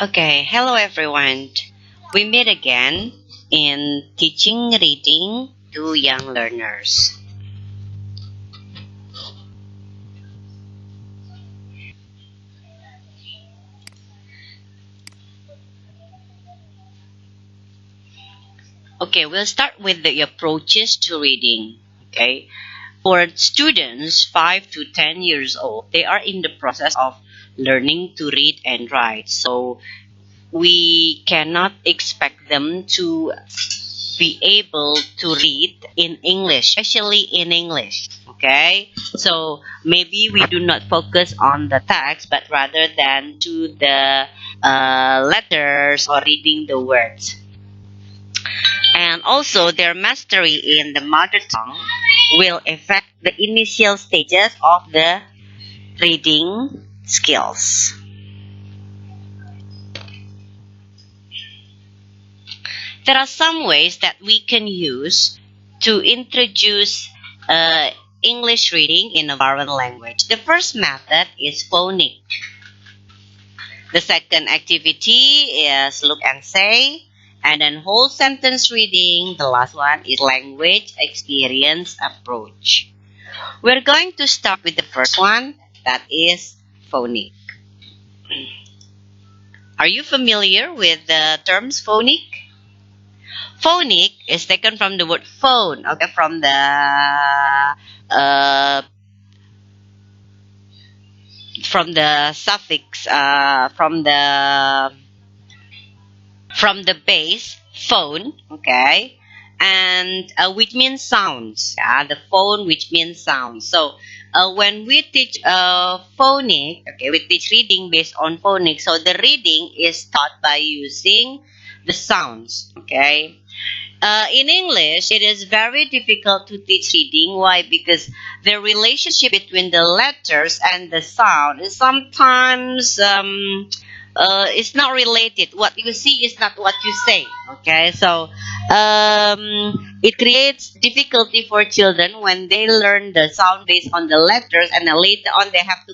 Okay, hello everyone. We meet again in teaching reading to young learners. Okay, we'll start with the approaches to reading. Okay, for students 5 to 10 years old, they are in the process of learning to read and write. So we cannot expect them to be able to read in English, especially in English. Okay, so maybe we do not focus on the text, but rather than to the letters or reading the words. And also, their mastery in the mother tongue will affect the initial stages of the reading skills. There are some ways that we can use to introduce English reading in a foreign language. The first method is phonic. The second activity is look and say, and then whole sentence reading. The last one is language experience approach. We're going to start with the first one, that is phonic. Are you familiar with the terms phonic? Phonic is taken from the word phone, okay, uh, from the suffix, from the base phone, okay, and which means sounds. The phone, which means sounds. So when we teach phonic, okay, we teach reading based on phonic. So the reading is taught by using the sounds, okay. In English, it is very difficult to teach reading. Why? Because the relationship between the letters and the sound is sometimes it's not related. What you see is not what you say. Okay, so it creates difficulty for children when they learn the sound based on the letters, and then later on they have to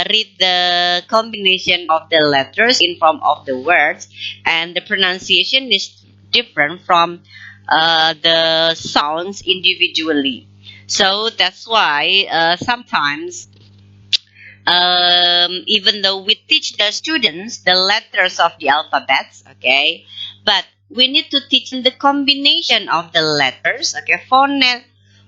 read the combination of the letters in form of the words, and the pronunciation is different from the sounds individually. So that's why sometimes even though we teach the students the letters of the alphabets, okay, but we need to teach them the combination of the letters, okay,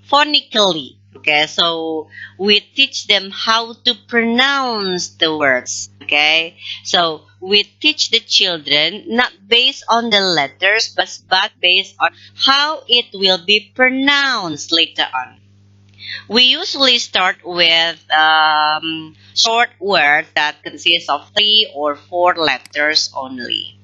phonically. Okay, so we teach them how to pronounce the words. Okay, so we teach the children not based on the letters, but based on how it will be pronounced later on. We usually start with short words that consist of 3 or 4 letters only.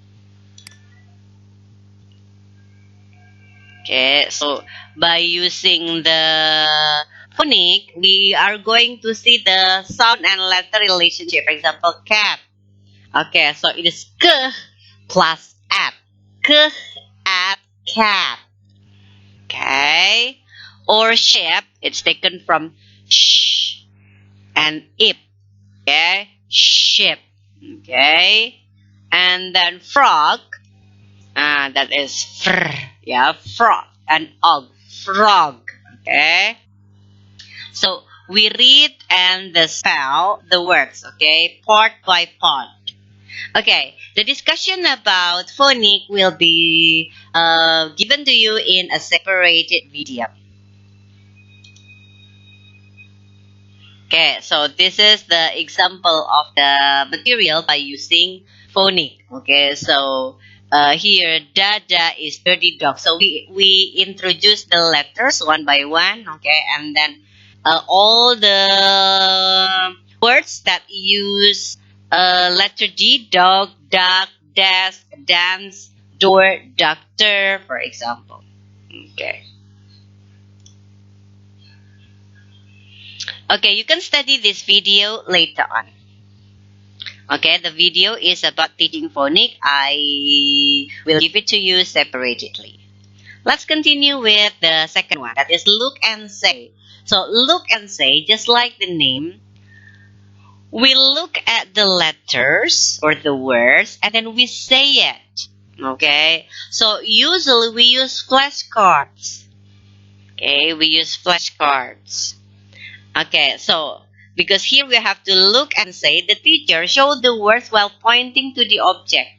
Okay, so by using the phonic, we are going to see the sound and letter relationship. For example, cat. Okay, so it is k plus at. K at cat. Okay. Or ship, it's taken from sh and ip. Okay. Ship. Okay. And then frog, that is fr. Yeah, frog. And og, frog. Okay. So we read and spell the words, okay, part by part. Okay, the discussion about phonic will be given to you in a separated video. Okay, so this is the example of the material by using phonic. Okay, so here Dada is dirty dog. So we introduce the letters one by one. Okay, and then all the words that use letter D, dog, duck, desk, dance, door, doctor, for example. Okay. Okay, you can study this video later on. Okay, the video is about teaching phonic. I will give it to you separately. Let's continue with the second one, that is look and say. So look and say, just like the name, We look at the letters or the words and then we say it. Okay, so usually we use flashcards. Okay, we use flashcards. Okay, so because here we have to look and say the teacher showed the words while pointing to the object.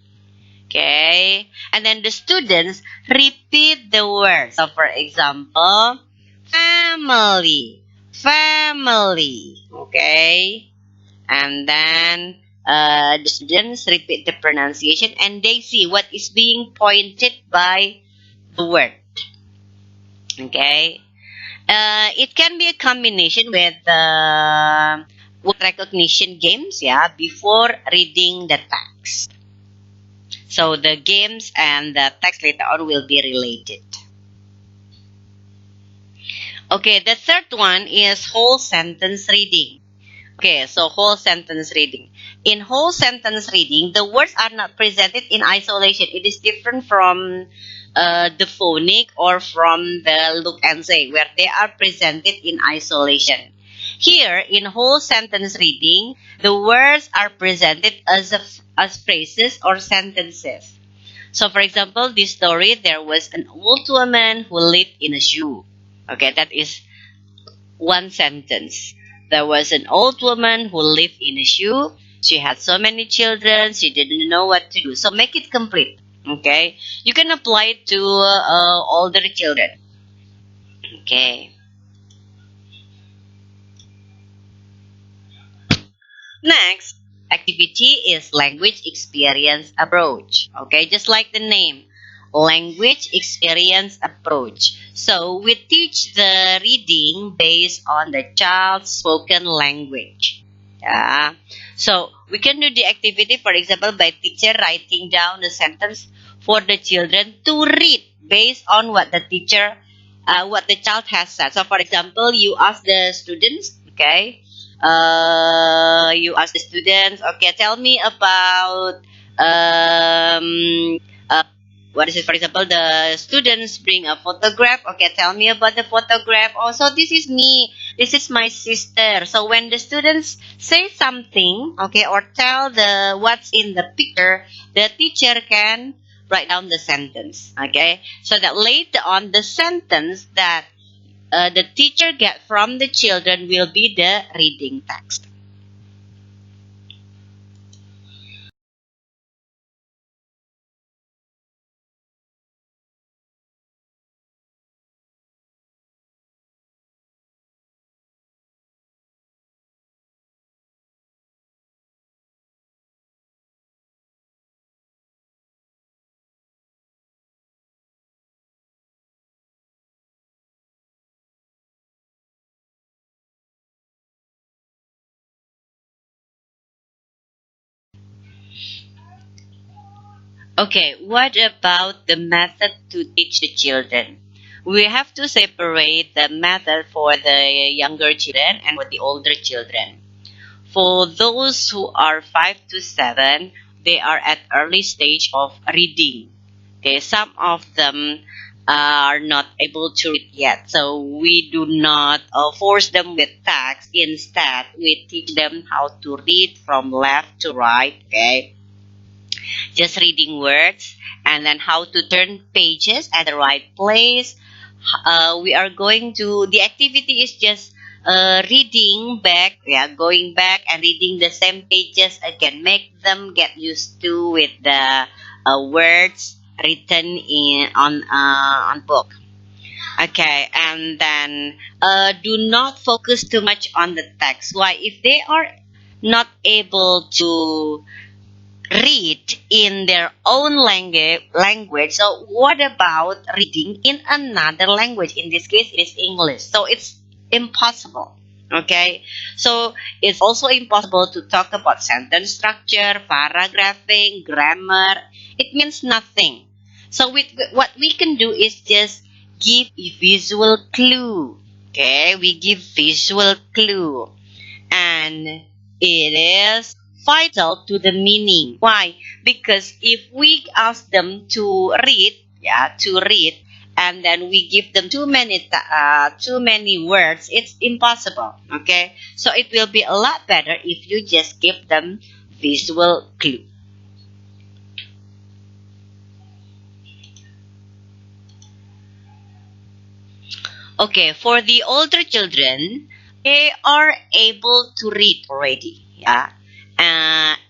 Okay, and then the students repeat the words. So, for example, family, family. Okay, and then the students repeat the pronunciation and they see what is being pointed by the word. Okay, it can be a combination with word recognition games, yeah, before reading the text. So the games and the text later on will be related. Okay, the third one is whole sentence reading. Okay, so whole sentence reading. In whole sentence reading, the words are not presented in isolation. It is different from the phonic or from the look and say, where they are presented in isolation. Here, in whole sentence reading, the words are presented as phrases or sentences. So, for example, this story, there was an old woman who lived in a shoe. Okay, that is one sentence. There was an old woman who lived in a shoe. She had so many children, she didn't know what to do. So make it complete. Okay, you can apply it to older children. Okay. Next activity is language experience approach. Okay, just like the name, language experience approach. So we teach the reading based on the child's spoken language. Yeah. So we can do the activity, for example, by teacher writing down the sentence for the children to read based on what the teacher, what the child has said. So, for example, you ask the students, okay, you ask the students, okay, tell me about uh, what is it? For example, the students bring a photograph. Okay, tell me about the photograph. Also, this is me. This is my sister. So when the students say something, okay, or tell the what's in the picture, the teacher can write down the sentence. Okay, so that later on the sentence that the teacher get from the children will be the reading text. Okay, what about the method to teach the children? We have to separate the method for the younger children and for the older children. For those who are 5 to 7, they are at early stage of reading. Okay, some of them are not able to read yet, so we do not force them with text. Instead, we teach them how to read from left to right. Okay, just reading words and then how to turn pages at the right place. We are going to, the activity is just reading back, yeah, going back and reading the same pages again. Make them get used to with the words written in on book. Okay, and then do not focus too much on the text. Why? If they are not able to read in their own language, so what about reading in another language? In this case, it is English. So it's impossible. Okay, so it's also impossible to talk about sentence structure, paragraphing, grammar. It means nothing. So what we can do is just give a visual clue. Okay, we give visual clue, and it is vital to the meaning. Why? Because if we ask them to read, yeah, to read, and then we give them too many words, it's impossible. Okay, so it will be a lot better if you just give them visual clue. Okay, for the older children, they are able to read already, yeah,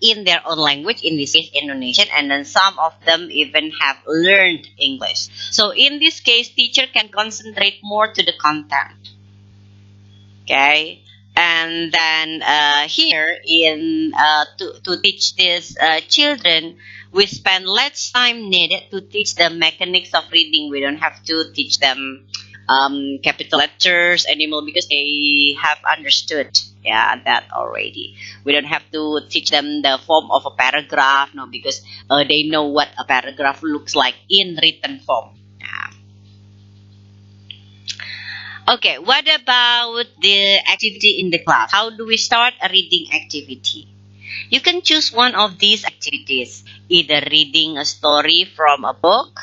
in their own language, in this case, Indonesian, and then some of them even have learned English. So in this case, teacher can concentrate more to the content, okay? And then here in to teach these children, we spend less time needed to teach the mechanics of reading. We don't have to teach them capital letters anymore because they have understood, yeah, that already. We don't have to teach them the form of a paragraph, no, because they know what a paragraph looks like in written form. Yeah. Okay, what about the activity in the class? How do we start a reading activity? You can choose one of these activities, either reading a story from a book,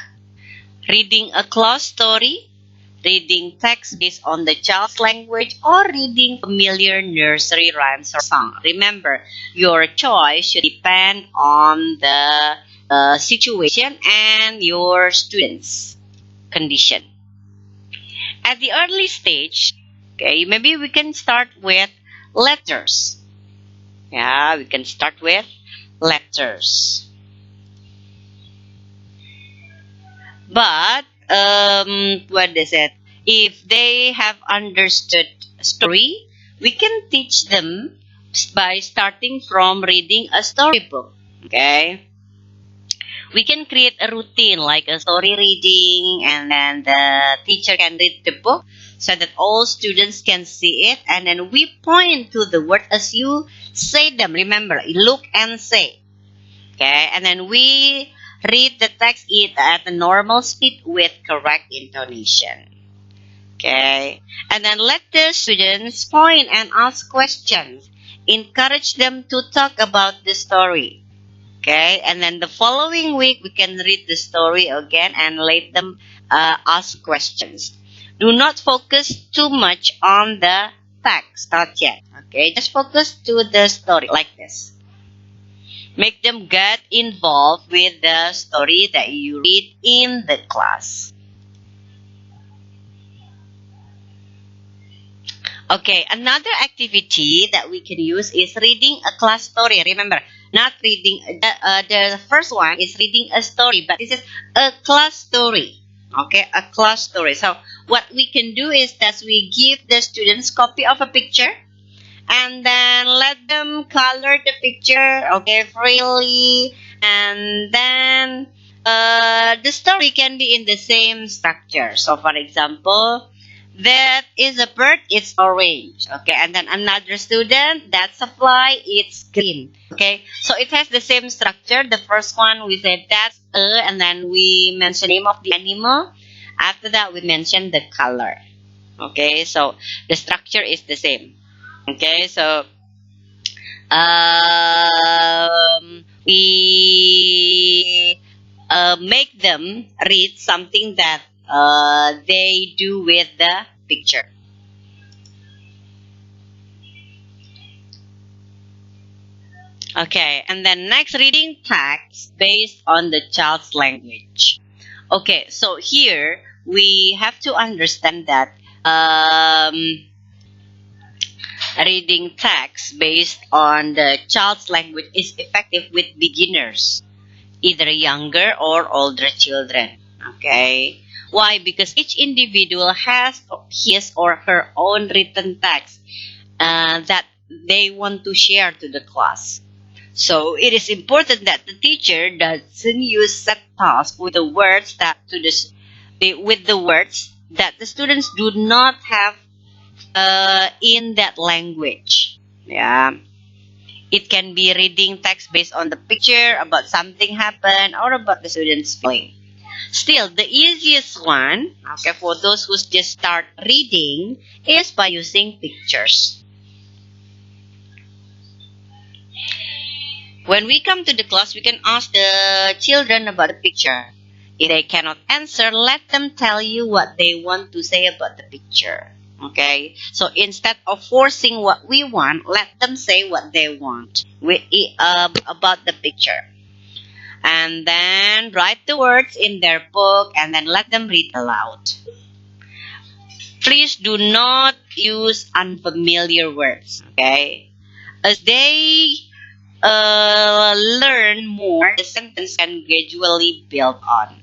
reading a close story, reading text based on the child's language, or reading familiar nursery rhymes or song. Remember, your choice should depend on the situation and your student's condition. At the early stage, okay, maybe we can start with letters. Yeah, we can start with letters. But what is it? If they have understood story, we can teach them by starting from reading a storybook. Okay, we can create a routine like a story reading, and then the teacher can read the book so that all students can see it, and then we point to the word as you say them. Remember, look and say. Okay, and then we read the text at a normal speed with correct intonation. Okay, and then let the students point and ask questions. Encourage them to talk about the story. Okay, and then the following week we can read the story again and let them ask questions. Do not focus too much on the text, not yet. Okay, just focus to the story like this. Make them get involved with the story that you read in the class. Okay, another activity that we can use is reading a class story. Remember, not reading, the first one is reading a story, but this is a class story. Okay, a class story. So what we can do is that we give the students copy of a picture, and then let them color the picture, okay, freely, and then the story can be in the same structure. So for example, that is a bird, it's orange, okay, and then another student, that's a fly, it's green. Okay, so it has the same structure. The first one we said that's and then we mention the name of the animal. After that we mention the color. Okay, so the structure is the same. Okay, so we make them read something that they do with the picture. Okay, and then next, reading text based on the child's language. Okay, so here we have to understand that reading text based on the child's language is effective with beginners, either younger or older children. Okay, why? Because each individual has his or her own written text that they want to share to the class. So it is important that the teacher doesn't use set tasks with the words that the students do not have in that language. Yeah, it can be reading text based on the picture about something happened or about the student's feeling. Still, the easiest one, okay, for those who just start reading, is by using pictures. When we come to the class, we can ask the children about the picture. If they cannot answer, let them tell you what they want to say about the picture. Okay? So instead of forcing what we want, let them say what they want about the picture. And then write the words in their book and then let them read aloud. Please do not use unfamiliar words. Okay? As they learn more, the sentence can gradually build on.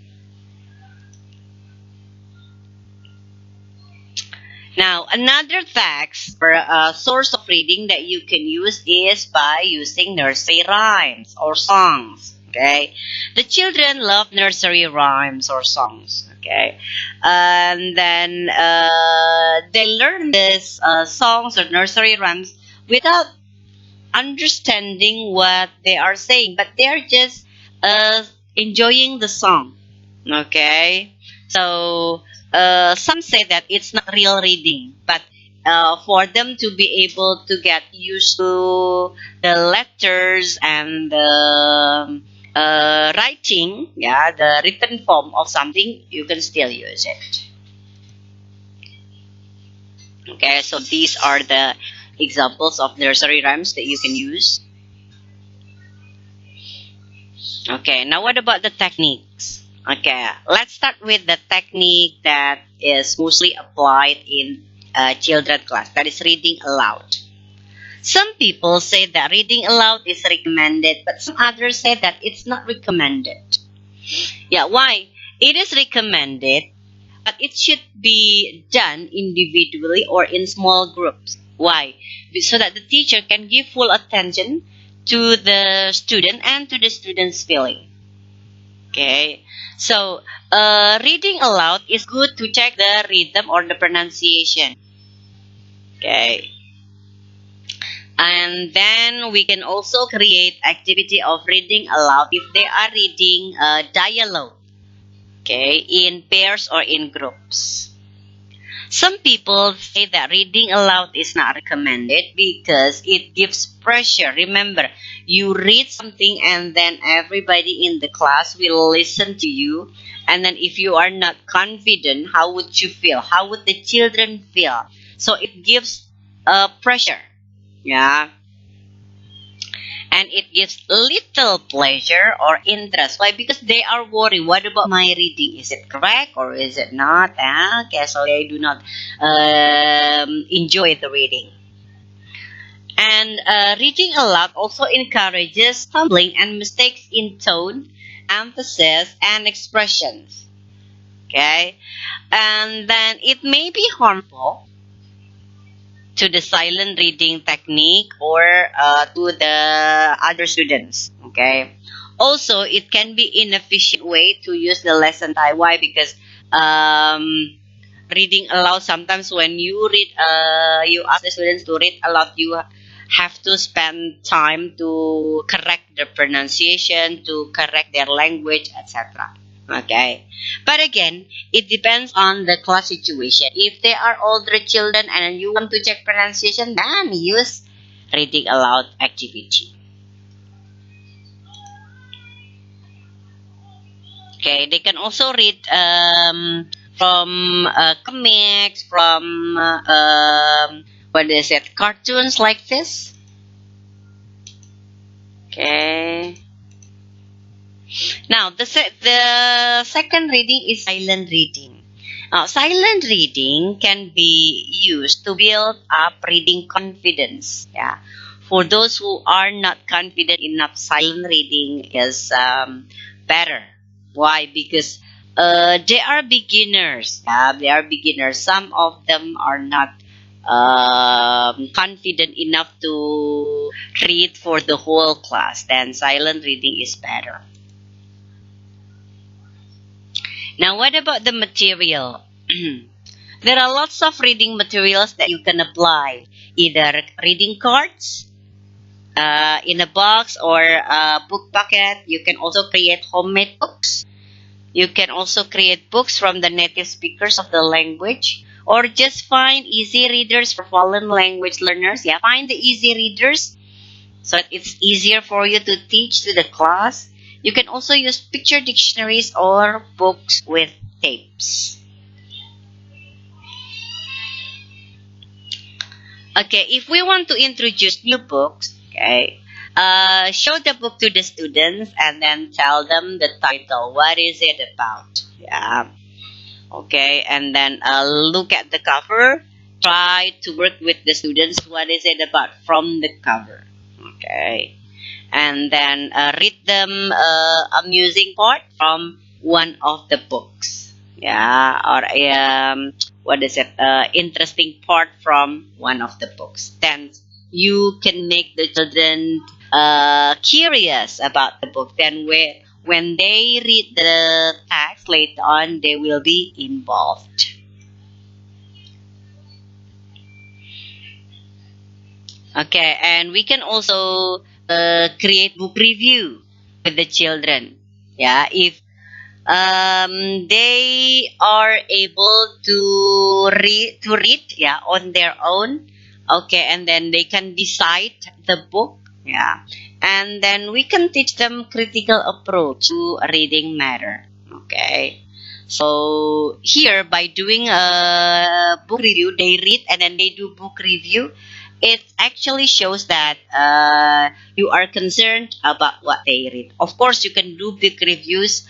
Now, another text or source of reading that you can use is by using nursery rhymes or songs. Okay, the children love nursery rhymes or songs. Okay, and then they learn these songs or nursery rhymes without understanding what they are saying, but they're just enjoying the song. Okay, so some say that it's not real reading, but for them to be able to get used to the letters and the writing, yeah, the written form of something, you can still use it. Okay, so these are the examples of nursery rhymes that you can use. Okay, now what about the techniques? Okay, let's start with the technique that is mostly applied in children class, that is reading aloud. Some people say that reading aloud is recommended, but some others say that it's not recommended. Yeah, why? It is recommended, but it should be done individually or in small groups. Why? So that the teacher can give full attention to the student and to the student's feeling. Okay, so reading aloud is good to check the rhythm or the pronunciation. Okay, and then we can also create activity of reading aloud if they are reading dialogue. Okay, in pairs or in groups. Some people say that reading aloud is not recommended because it gives pressure. Remember, you read something and then everybody in the class will listen to you. And then if you are not confident, how would you feel? How would the children feel? So it gives pressure. Yeah. And it gives little pleasure or interest. Why? Because they are worried. What about my reading? Is it correct or is it not? Okay, so they do not enjoy the reading. And reading aloud also encourages stumbling and mistakes in tone, emphasis, and expressions. Okay? And then it may be harmful to the silent reading technique or to the other students. Okay. Also, it can be inefficient way to use the lesson time. Why? Because reading aloud, sometimes when you read, you ask the students to read aloud, you have to spend time to correct the pronunciation, to correct their language, etc. Okay, but again, it depends on the class situation. If they are older children and you want to check pronunciation, then use reading aloud activity. Okay, they can also read from comics, from what is it, cartoons like this. Okay. Now, the second reading is silent reading. Silent reading can be used to build up reading confidence. Yeah. For those who are not confident enough, silent reading is better. Why? Because they are beginners. Yeah, they are beginners. Some of them are not confident enough to read for the whole class. Then silent reading is better. Now, what about the material? There are lots of reading materials that you can apply. Either reading cards in a box or a book bucket. You can also create homemade books. You can also create books from the native speakers of the language. Or just find easy readers for foreign language learners. Yeah, find the easy readers so that it's easier for you to teach to the class. You can also use picture dictionaries or books with tapes. Okay, if we want to introduce new books, okay, show the book to the students and then tell them the title. What is it about? Yeah. Okay, and then look at the cover. Try to work with the students. What is it about from the cover? Okay, and then read them amusing part from one of the books. Yeah, or what is it? Interesting part from one of the books. Then you can make the children curious about the book. Then when they read the text later on, they will be involved. Okay, and we can also create book review with the children. Yeah, if they are able to read, yeah, on their own. Okay, and then they can decide the book. Yeah, and then we can teach them critical approach to reading matter. Okay, so here by doing a book review, they read and then they do book review. It actually shows that you are concerned about what they read. Of course, you can do book reviews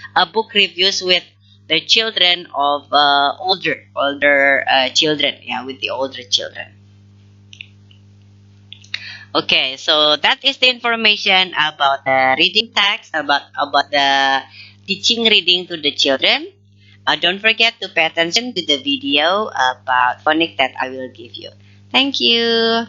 with the children of older children. Yeah, with the older children. Okay, so that is the information about the reading text, about the teaching reading to the children. Don't forget to pay attention to the video about phonics that I will give you. Thank you.